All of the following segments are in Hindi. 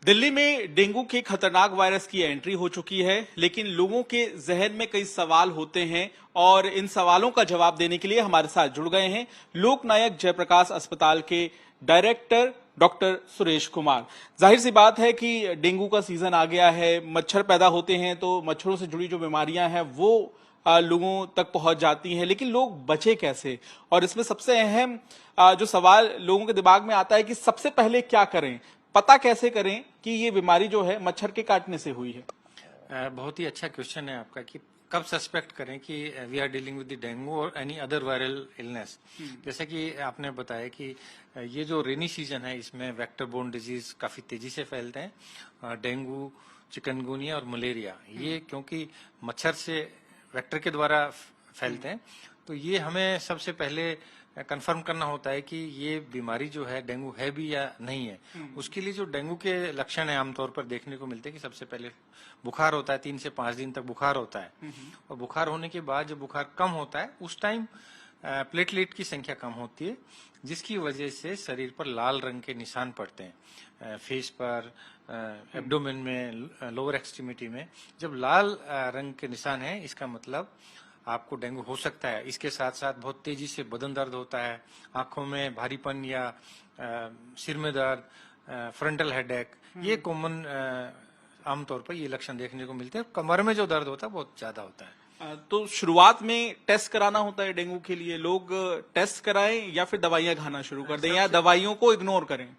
दिल्ली में डेंगू के खतरनाक वायरस की एंट्री हो चुकी है, लेकिन लोगों के जहन में कई सवाल होते हैं और इन सवालों का जवाब देने के लिए हमारे साथ जुड़ गए हैं लोकनायक जयप्रकाश अस्पताल के डायरेक्टर डॉक्टर सुरेश कुमार। जाहिर सी बात है कि डेंगू का सीजन आ गया है, मच्छर पैदा होते हैं तो मच्छरों से जुड़ी जो बीमारियां हैं वो लोगों तक पहुंच जाती हैं, लेकिन लोग बचे कैसे? और इसमें सबसे अहम जो सवाल लोगों के दिमाग में आता है कि सबसे पहले क्या करें, पता कैसे करें कि ये बीमारी जो है मच्छर के काटने से हुई है? बहुत ही अच्छा क्वेश्चन है आपका कि कब सस्पेक्ट करें कि we are dealing with the dengue और एनी अदर वायरल इलनेस। जैसे कि आपने बताया कि ये जो रेनी सीजन है इसमें वेक्टर बोर्न डिजीज काफी तेजी से फैलते हैं। डेंगू, चिकनगुनिया और मलेरिया ये क्योंकि मच्छर से वेक्टर के द्वारा फैलते हैं, तो ये हमें सबसे पहले कंफर्म करना होता है कि ये बीमारी जो है डेंगू है भी या नहीं है। उसके लिए जो डेंगू के लक्षण है आमतौर पर देखने को मिलते हैं कि सबसे पहले बुखार होता है, 3 से 5 दिन तक बुखार होता है और बुखार होने के बाद जब बुखार कम होता है उस टाइम प्लेटलेट की संख्या कम होती है, जिसकी वजह से शरीर पर लाल रंग के निशान पड़ते हैं। फेस पर, एब्डोमेन में, लोअर एक्सट्रीमिटी में जब लाल रंग के निशान है इसका मतलब आपको डेंगू हो सकता है। इसके साथ साथ बहुत तेजी से बदन दर्द होता है, आंखों में भारीपन या सिर में दर्द, फ्रंटल हेडेक, ये कॉमन आमतौर पर ये लक्षण देखने को मिलते हैं। कमर में जो दर्द होता है बहुत ज्यादा होता है। तो शुरुआत में टेस्ट कराना होता है डेंगू के लिए, लोग टेस्ट कराएं या फिर दवाइयां खाना शुरू कर दें या दवाइयों को इग्नोर करें?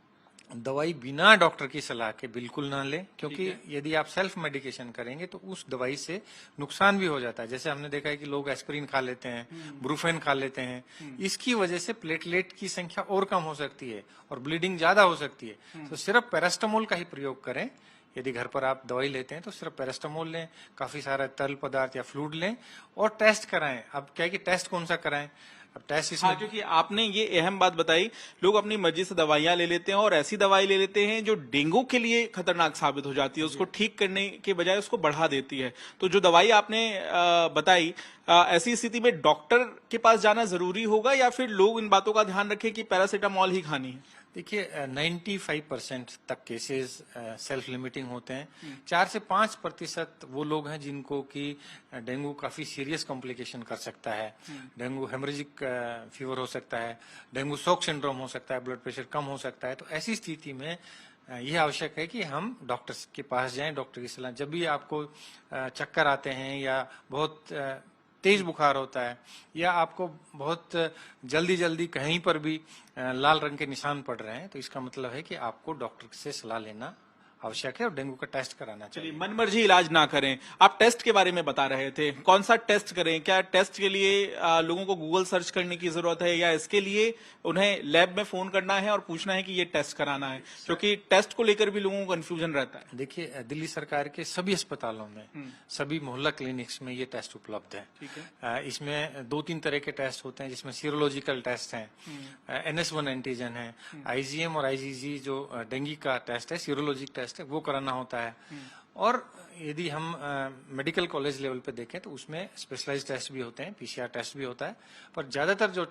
दवाई बिना डॉक्टर की सलाह के बिल्कुल ना लें, क्योंकि यदि आप सेल्फ मेडिकेशन करेंगे तो उस दवाई से नुकसान भी हो जाता है। जैसे हमने देखा है कि लोग एस्पिरिन खा लेते हैं, ब्रूफेन खा लेते हैं, इसकी वजह से प्लेटलेट की संख्या और कम हो सकती है और ब्लीडिंग ज्यादा हो सकती है। तो सिर्फ पैरास्टामोल का ही प्रयोग करें। यदि घर पर आप दवाई लेते हैं तो सिर्फ पैरास्टामोल लें, काफी सारा तरल पदार्थ या फ्लूइड लें और टेस्ट कराएं। अब क्या है कि टेस्ट कौन सा कराएं? अब टेस्ट इसमें क्योंकि आपने ये अहम बात बताई, लोग अपनी मर्जी से दवाइयां ले लेते हैं और ऐसी दवाई ले लेते हैं जो डेंगू के लिए खतरनाक साबित हो जाती है, उसको ठीक करने के बजाय उसको बढ़ा देती है। तो जो दवाई आपने बताई, ऐसी स्थिति में डॉक्टर के पास जाना जरूरी होगा या फिर लोग इन बातों का ध्यान रखें कि पैरासीटामोल ही खानी है? देखिए 95% तक केसेस सेल्फ लिमिटिंग होते हैं। 4 से 5% वो लोग हैं जिनको कि डेंगू काफी सीरियस कॉम्प्लिकेशन कर सकता है। डेंगू हेमरेजिक फीवर हो सकता है, डेंगू शॉक सिंड्रोम हो सकता है, ब्लड प्रेशर कम हो सकता है। तो ऐसी स्थिति में यह आवश्यक है कि हम डॉक्टर के पास जाएं, डॉक्टर की सलाह। जब भी आपको चक्कर आते हैं या बहुत तेज बुखार होता है या आपको बहुत जल्दी कहीं पर भी लाल रंग के निशान पड़ रहे हैं, तो इसका मतलब है कि आपको डॉक्टर से सलाह लेना आवश्यक है और डेंगू का टेस्ट कराना चाहिए। मन मर्जी इलाज ना करें। आप टेस्ट के बारे में बता रहे थे, कौन सा टेस्ट करें? क्या टेस्ट के लिए लोगों को गूगल सर्च करने की जरूरत है या इसके लिए उन्हें लैब में फोन करना है और पूछना है कि ये टेस्ट कराना है? क्योंकि टेस्ट को लेकर भी लोगों को कंफ्यूजन रहता है। देखिए दिल्ली सरकार के सभी अस्पतालों में, सभी मोहल्ला क्लिनिक्स में ये टेस्ट उपलब्ध है। इसमें 2-3 तरह के टेस्ट होते हैं, जिसमें सीरोलॉजिकल टेस्ट है, NS1 एंटीजन है, IgM और IgG जो डेंगू का टेस्ट है, सीरोलॉजिक टेस्ट है, वो कराना होता है। और यदि हम मेडिकल कॉलेज लेवल पे देखें तो उसमें स्पेशलाइज्ड टेस्ट भी होते हैं, PCR टेस्ट भी होता है। पर ज्यादातर जो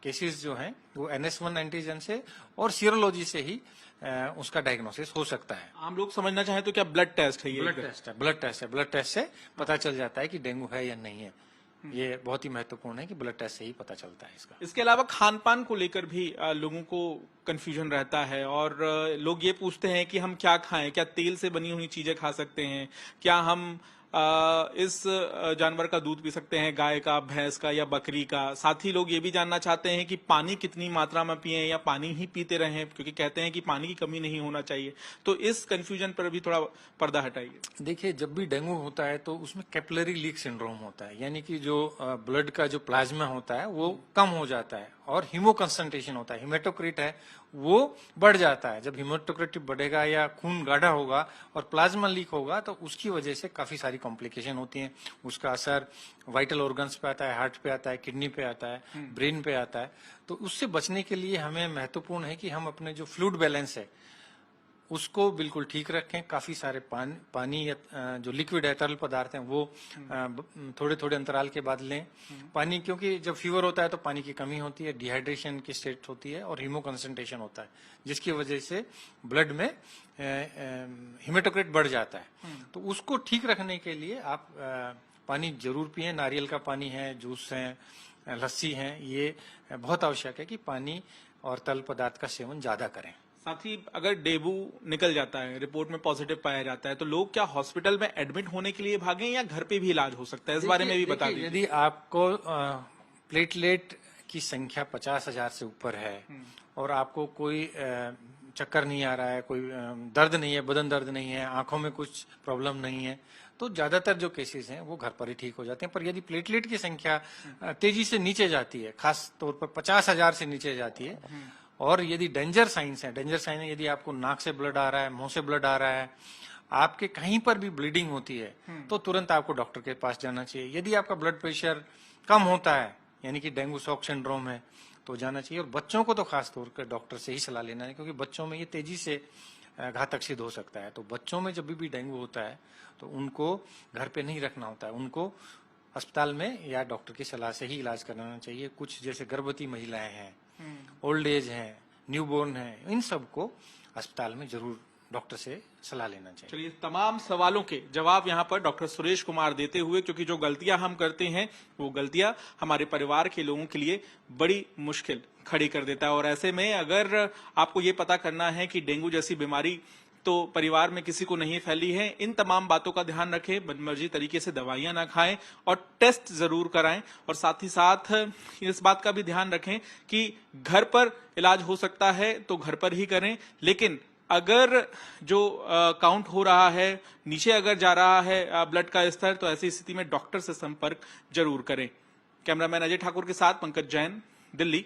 केसेस जो हैं वो NS1 एंटीजन से और सीरोलॉजी से ही उसका डायग्नोसिस हो सकता है। आम लोग समझना चाहें तो क्या ब्लड टेस्ट है? ये ब्लड टेस्ट है, ब्लड टेस्ट से पता चल जाता है कि डेंगू है या नहीं है। ये बहुत ही महत्वपूर्ण है कि ब्लड टेस्ट से ही पता चलता है इसका। इसके अलावा खान पान को लेकर भी लोगों को कंफ्यूजन रहता है और लोग ये पूछते हैं कि हम क्या खाएं, क्या तेल से बनी हुई चीजें खा सकते हैं, क्या हम इस जानवर का दूध पी सकते हैं, गाय का, भैंस का या बकरी का? साथ ही लोग ये भी जानना चाहते हैं कि पानी कितनी मात्रा में पिएं या पानी ही पीते रहें, क्योंकि कहते हैं कि पानी की कमी नहीं होना चाहिए। तो इस कंफ्यूजन पर भी थोड़ा पर्दा हटाइए। देखिए जब भी डेंगू होता है तो उसमें कैपिलरी लीक सिंड्रोम होता है, यानी कि जो ब्लड का जो प्लाज्मा होता है वो कम हो जाता है और हीमो कंसंट्रेशन होता है, हीमेटोक्रिट है वो बढ़ जाता है। जब हीमेटोक्रिट बढ़ेगा या खून गाढ़ा होगा और प्लाज्मा लीक होगा तो उसकी वजह से काफी सारी कॉम्प्लिकेशन होती हैं। उसका असर वाइटल ऑर्गन्स पे आता है, हार्ट पे आता है, किडनी पे आता है, ब्रेन पे आता है। तो उससे बचने के लिए हमें महत्वपूर्ण है कि हम अपने जो फ्लूइड बैलेंस है उसको बिल्कुल ठीक रखें। काफी सारे पानी या जो लिक्विड है, तरल पदार्थ हैं, वो थोड़े थोड़े अंतराल के बाद लें। पानी, क्योंकि जब फीवर होता है तो पानी की कमी होती है, डिहाइड्रेशन की स्टेट होती है और हीमो कंसंट्रेशन होता है, जिसकी वजह से ब्लड में हिमेटोक्रिट बढ़ जाता है। तो उसको ठीक रखने के लिए आप पानी जरूर पिएं। नारियल का पानी है, जूस है, लस्सी है, ये बहुत आवश्यक है कि पानी और तरल पदार्थ का सेवन ज्यादा करें। साथ ही अगर डेंगू निकल जाता है, रिपोर्ट में पॉजिटिव पाया जाता है, तो लोग क्या हॉस्पिटल में एडमिट होने के लिए भागें या घर पे भी इलाज हो सकता है? इस बारे में भी बता दीजिए। यदि आपको प्लेटलेट की संख्या 50,000 से ऊपर है और आपको कोई चक्कर नहीं आ रहा है, कोई दर्द नहीं है, बदन दर्द नहीं है, आंखों में कुछ प्रॉब्लम नहीं है, तो ज्यादातर जो केसेस हैं वो घर पर ही ठीक हो जाते हैं। पर यदि प्लेटलेट की संख्या तेजी से नीचे जाती है, खास तौर पर 50,000 से नीचे जाती है, और यदि डेंजर साइंस है, यदि आपको नाक से ब्लड आ रहा है, मुंह से ब्लड आ रहा है, आपके कहीं पर भी ब्लीडिंग होती है, तो तुरंत आपको डॉक्टर के पास जाना चाहिए। यदि आपका ब्लड प्रेशर कम होता है, यानी कि डेंगू शॉक सिंड्रोम है, तो जाना चाहिए। और बच्चों को तो खास तौर पर डॉक्टर से ही सलाह लेना है, क्योंकि बच्चों में ये तेजी से घातक सिद्ध हो सकता है। तो बच्चों में जब भी डेंगू होता है तो उनको घर पे नहीं रखना होता है, उनको अस्पताल में या डॉक्टर की सलाह से ही इलाज कराना चाहिए। कुछ जैसे गर्भवती महिलाएं हैं, ओल्ड एज है, न्यूबॉर्न है, इन सबको अस्पताल में जरूर डॉक्टर से सलाह लेना चाहिए। चलिए, तमाम सवालों के जवाब यहाँ पर डॉक्टर सुरेश कुमार देते हुए, क्योंकि जो गलतियां हम करते हैं वो गलतियां हमारे परिवार के लोगों के लिए बड़ी मुश्किल खड़ी कर देता है। और ऐसे में अगर आपको ये पता करना है कि डेंगू जैसी बीमारी तो परिवार में किसी को नहीं फैली है, इन तमाम बातों का ध्यान रखें, मनमर्जी तरीके से दवाइयां ना खाएं और टेस्ट जरूर कराएं। और साथ ही साथ इस बात का भी ध्यान रखें कि घर पर इलाज हो सकता है तो घर पर ही करें, लेकिन अगर जो काउंट हो रहा है, नीचे अगर जा रहा है ब्लड का स्तर, तो ऐसी स्थिति में डॉक्टर से संपर्क जरूर करें। कैमरामैन अजय ठाकुर के साथ पंकज जैन, दिल्ली।